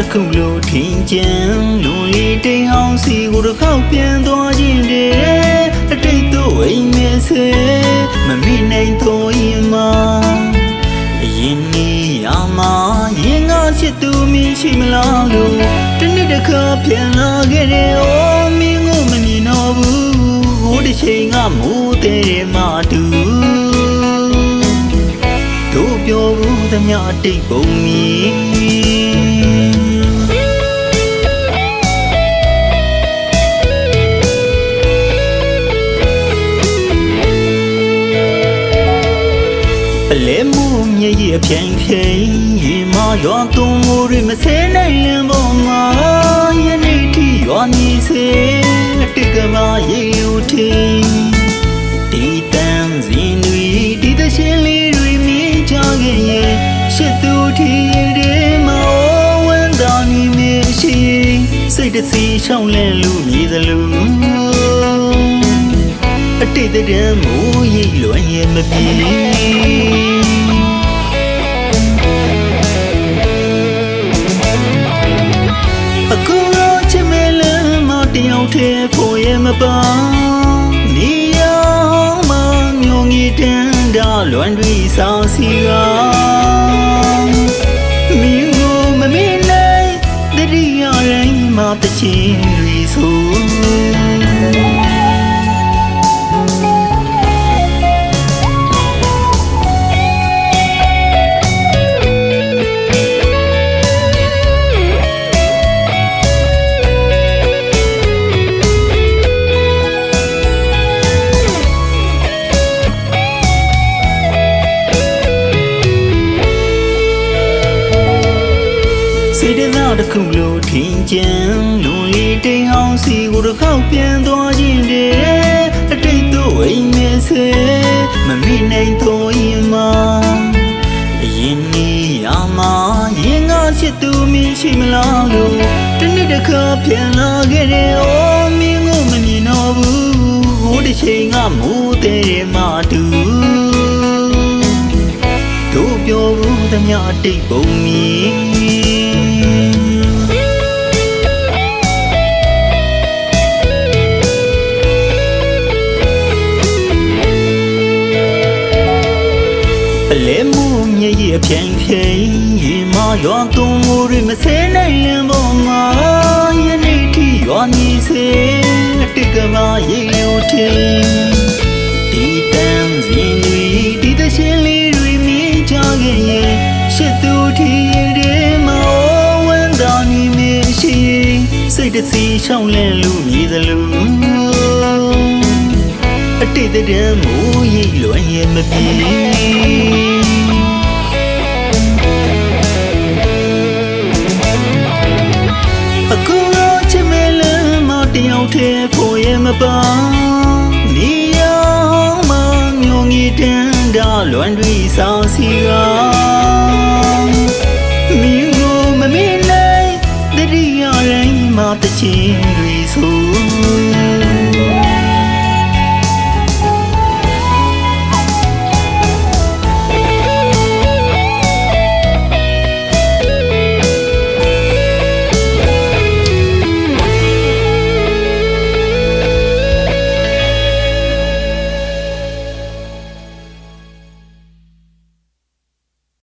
တစ်ခုလိုထင်ကြံလွန်လီတိမ်အောင်စီကိုတစ်ခေါက်ပြန်သွားခြင်းတဲ့အတိတ်တို့အိမ်မဲဆဲမမိနိုင်တော့ရင်မအရင်နေရမှာရင်ငါချစ်သူမင်းရှိမလားလို့တနေ့တစ်ခါပြန်လာခဲ့တယ်။အော်မင်းကိုမမြင်တော့ဘူးဟိုတစ်ချိန်ကမိုးတဲ့မှတူတို့ပြောဘူးသမျှအတိတ်ပုံမြင်လဲမှုမြေကြီးအပြိုင်ပြိုင်ရေမရွာသွန်းမိုးတွေမဆဲနိုင်လင်းပေါ်မှာယနေ့ထိရွာနေစေတက်ကမာရေယူထင်းဒီတန်စင်တွေဒီသရှင်လေးတွေမြင်ကြခဲ့ရဲ့ရှစ်သူထီတဲ့မောဝန်တော်နေမရှိစိတ်တစီရှောင်းလဲလို့မြည်သလိုအတိတ်တည်းမိုးရိပ်လွန်ရဲ့မပြေအခုတော့ချစ်မဲလမ်းမတယောက်တည်းဖို့ရဲ့မပါနေရောမမျိုးငီတန်းတာလွန်တွေဆောင်စီကမင်းကိုမမင်းနိုင်တတိယရင်မတချင်တွေဆိုစေတနာတစ်ခုလိုထင်ကြံလွန်လီတိမ်အောင်စီကိုတစ်ခေါက်ပြန်သွားခြင်းတဲ့အတိတ်တို့အိမ်မဲဆဲမမိနိုင်တော့ရင်မအရင်နေရမှာရင်ငါချစ်သူမင်းရှိမလားလို့တနေ့တစ်ခါပြန်လာခဲ့တယ်။အော်မင်းကိုမမြင်တော့ဘူးဟိုတစ်ချိန်ကမိုးတဲ့မှတူတို့ပြောဘူးသမျှအတိတ်ပုံမြင်လဲမှုမြေကြီးအပြိုင်ပြိုင်ရေမရွာသွန်းမိုးတွေမဆဲနိုင်လင်းပေါ်မှာယနေ့ထိရွာနေစေတက်ကမာရေယူထင်းဒီတန်စင်တွေဒီသရှင်လေးတွေမြင်ကြခဲ့ရဲ့ရှစ်သူထီတဲ့မောဝန်တော်နေမရှိစိတ်တစီရှောင်းလဲလို့မြည်သလိုအတိတ်တည်းမိုးရိပ်လွန်ရဲ့မပြေအခုတော့ချစ်မဲလမ်းမတယောက်တည်းဖို့ရဲ့မပါနေရောမမျိုးငီတန်းတာလွန်တွေဆောင်စီက